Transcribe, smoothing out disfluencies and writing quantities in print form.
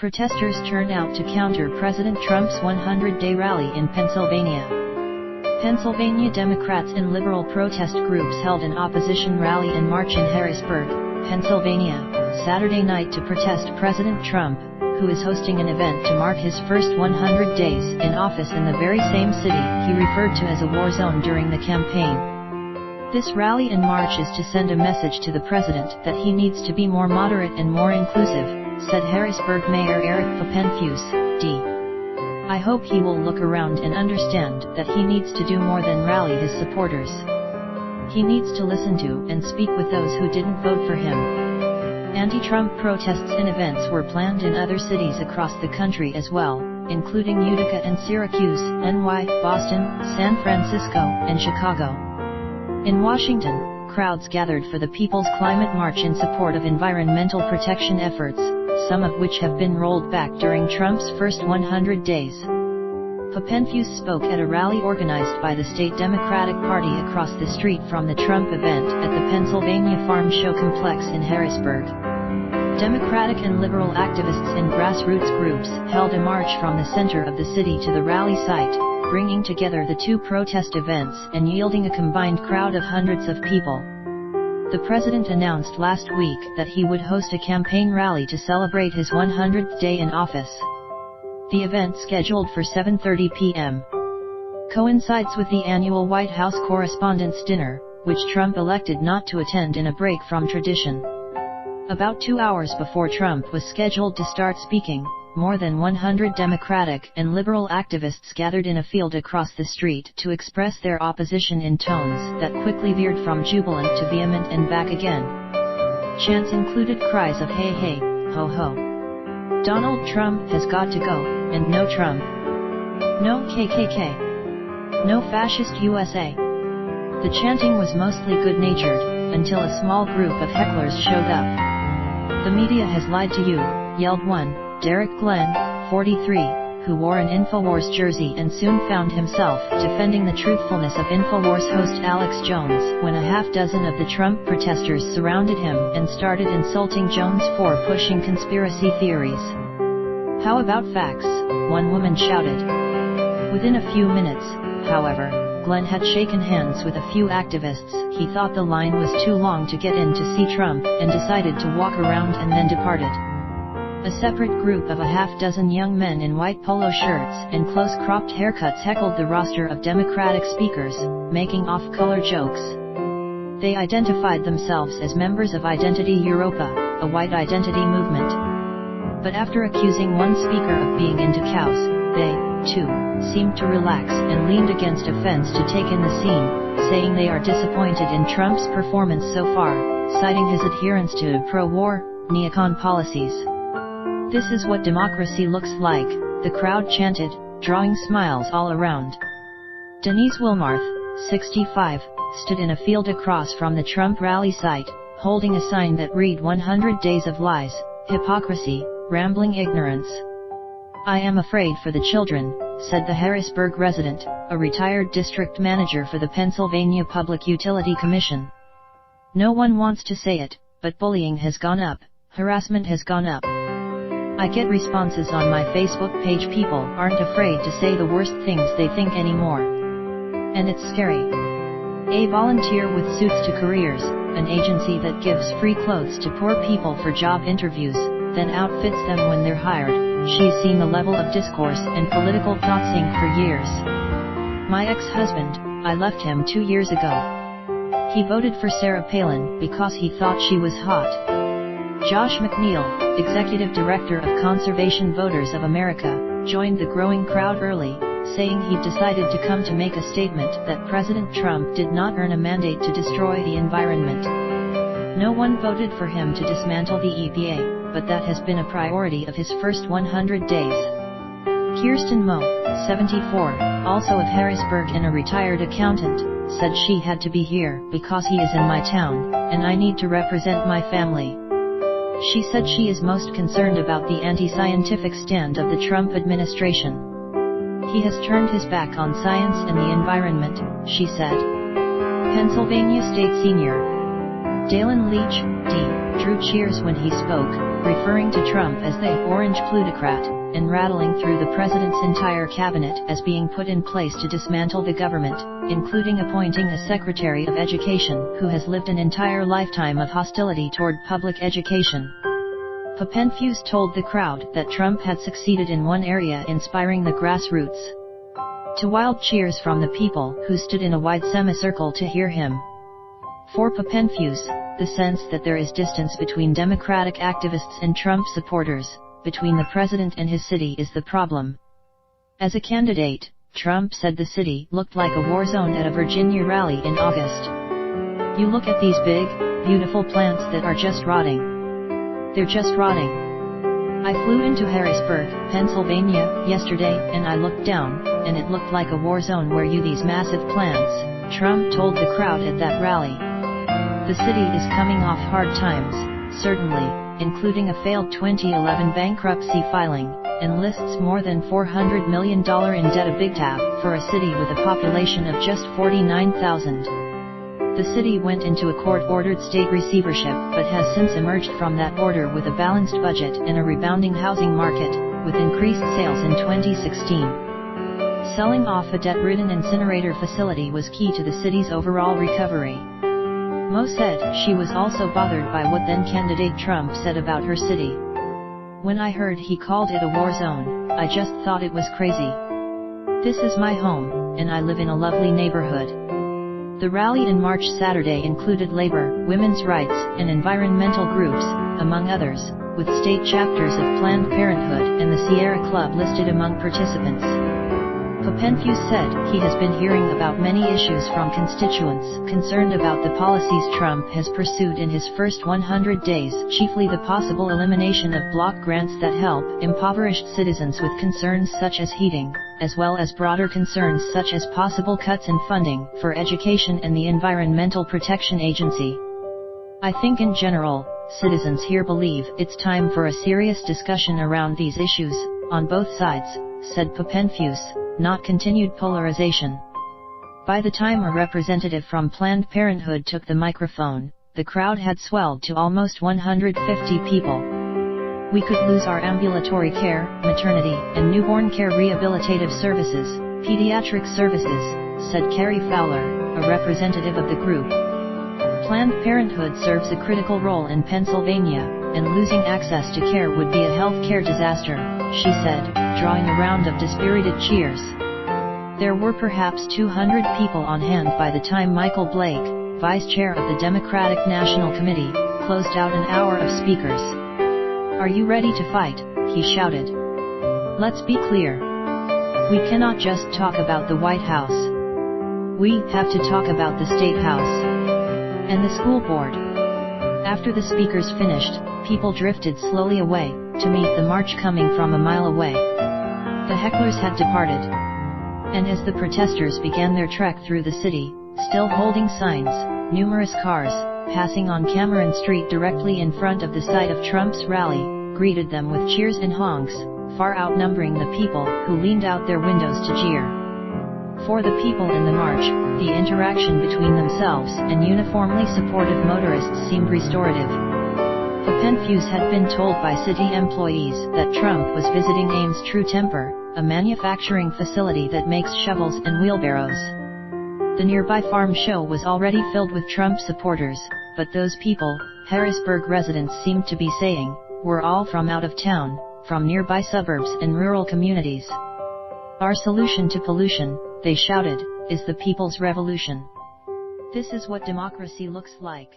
Protesters turn out to counter President Trump's 100-day rally in Pennsylvania. Pennsylvania Democrats and liberal protest groups held an opposition rally and march in Harrisburg, Pennsylvania, Saturday night to protest President Trump, who is hosting an event to mark his first 100 days in office in the very same city he referred to as a war zone during the campaign. This rally and march is to send a message to the president that he needs to be more moderate and more inclusive, said Harrisburg Mayor Eric Popenfuss, D. I hope he will look around and understand that he needs to do more than rally his supporters. He needs to listen to and speak with those who didn't vote for him. Anti-Trump protests and events were planned in other cities across the country as well, including Utica and Syracuse, NY, Boston, San Francisco, and Chicago. In Washington, crowds gathered for the People's Climate March in support of environmental protection efforts, some of which have been rolled back during Trump's first 100 days. Popenfuss spoke at a rally organized by the state Democratic Party across the street from the Trump event at the Pennsylvania Farm Show Complex in Harrisburg. Democratic and liberal activists and grassroots groups held a march from the center of the city to the rally site, bringing together the two protest events and yielding a combined crowd of hundreds of people. The president announced last week that he would host a campaign rally to celebrate his 100th day in office. The event, scheduled for 7:30 p.m., coincides with the annual White House Correspondents' Dinner, which Trump elected not to attend in a break from tradition. About 2 hours before Trump was scheduled to start speaking, more than 100 Democratic and liberal activists gathered in a field across the street to express their opposition in tones that quickly veered from jubilant to vehement and back again. Chants included cries of "Hey hey, ho ho. Donald Trump has got to go," and "No Trump. No KKK. No Fascist USA." The chanting was mostly good-natured, until a small group of hecklers showed up. "The media has lied to you," yelled one, Derek Glenn, 43, who wore an InfoWars jersey and soon found himself defending the truthfulness of InfoWars host Alex Jones when a half-dozen of the Trump protesters surrounded him and started insulting Jones for pushing conspiracy theories. "How about facts?" one woman shouted. Within a few minutes, however, Glenn had shaken hands with a few activists. He thought the line was too long to get in to see Trump and decided to walk around and then departed. A separate group of a half-dozen young men in white polo shirts and close-cropped haircuts heckled the roster of Democratic speakers, making off-color jokes. They identified themselves as members of Identity Europa, a white identity movement. But after accusing one speaker of being into cows, they, too, seemed to relax and leaned against a fence to take in the scene, saying they are disappointed in Trump's performance so far, citing his adherence to pro-war, neocon policies. "This is what democracy looks like," the crowd chanted, drawing smiles all around. Denise Wilmarth, 65, stood in a field across from the Trump rally site, holding a sign that read 100 days of lies, hypocrisy, rambling ignorance. "I am afraid for the children," said the Harrisburg resident, a retired district manager for the Pennsylvania Public Utility Commission. "No one wants to say it, but bullying has gone up, harassment has gone up. I get responses on my Facebook page. People aren't afraid to say the worst things they think anymore. And it's scary." A volunteer with Suits to Careers, an agency that gives free clothes to poor people for job interviews, then outfits them when they're hired, she's seen the level of discourse and political thought sink for years. "My ex-husband, I left him 2 years ago. He voted for Sarah Palin because he thought she was hot." Josh McNeil, executive director of Conservation Voters of America, joined the growing crowd early, saying he'd decided to come to make a statement that President Trump did not earn a mandate to destroy the environment. No one voted for him to dismantle the EPA, but that has been a priority of his first 100 days. Kirsten Moe, 74, also of Harrisburg and a retired accountant, said she had to be here because he is in my town, and I need to represent my family. She said she is most concerned about the anti-scientific stand of the Trump administration. "He has turned his back on science and the environment," she said. Pennsylvania State Senior Dalen Leach, D., drew cheers when he spoke, referring to Trump as the orange plutocrat, and rattling through the president's entire cabinet as being put in place to dismantle the government, including appointing a Secretary of Education who has lived an entire lifetime of hostility toward public education. Papenfuse told the crowd that Trump had succeeded in one area, inspiring the grassroots, to wild cheers from the people who stood in a wide semicircle to hear him. For Papenfuse, the sense that there is distance between Democratic activists and Trump supporters, between the president and his city, is the problem. As a candidate, Trump said the city looked like a war zone at a Virginia rally in August. You look at these big, beautiful plants that are just rotting. They're just rotting. I flew into Harrisburg, Pennsylvania, yesterday, and I looked down, and it looked like a war zone where these massive plants, Trump told the crowd at that rally. The city is coming off hard times, certainly, including a failed 2011 bankruptcy filing, and lists more than $400 million in debt, a big tab for a city with a population of just 49,000. The city went into a court-ordered state receivership but has since emerged from that order with a balanced budget and a rebounding housing market, with increased sales in 2016. Selling off a debt-ridden incinerator facility was key to the city's overall recovery. Mo said she was also bothered by what then-candidate Trump said about her city. When I heard he called it a war zone, I just thought it was crazy. This is my home, and I live in a lovely neighborhood. The rally in March Saturday included labor, women's rights, and environmental groups, among others, with state chapters of Planned Parenthood and the Sierra Club listed among participants. Papenfuse said he has been hearing about many issues from constituents concerned about the policies Trump has pursued in his first 100 days, chiefly the possible elimination of block grants that help impoverished citizens with concerns such as heating, as well as broader concerns such as possible cuts in funding for education and the Environmental Protection Agency. I think in general, citizens here believe it's time for a serious discussion around these issues, on both sides, said Papenfuse, not continued polarization. By the time a representative from Planned Parenthood took the microphone, the crowd had swelled to almost 150 people. We could lose our ambulatory care, maternity, and newborn care, rehabilitative services, pediatric services, said Carrie Fowler, a representative of the group. Planned Parenthood serves a critical role in Pennsylvania, and losing access to care would be a health care disaster, she said, drawing a round of dispirited cheers. There were perhaps 200 people on hand by the time Michael Blake, vice chair of the Democratic National Committee, closed out an hour of speakers. Are you ready to fight? He shouted. Let's be clear. We cannot just talk about the White House. We have to talk about the State House and the school board. After the speakers finished, people drifted slowly away, to meet the march coming from a mile away. The hecklers had departed. And as the protesters began their trek through the city, still holding signs, numerous cars, passing on Cameron Street directly in front of the site of Trump's rally, greeted them with cheers and honks, far outnumbering the people who leaned out their windows to jeer. For the people in the march, the interaction between themselves and uniformly supportive motorists seemed restorative. Papenfuse had been told by city employees that Trump was visiting Ames True Temper, a manufacturing facility that makes shovels and wheelbarrows. The nearby farm show was already filled with Trump supporters, but those people, Harrisburg residents seemed to be saying, were all from out of town, from nearby suburbs and rural communities. Our solution to pollution, they shouted, is the people's revolution. This is what democracy looks like.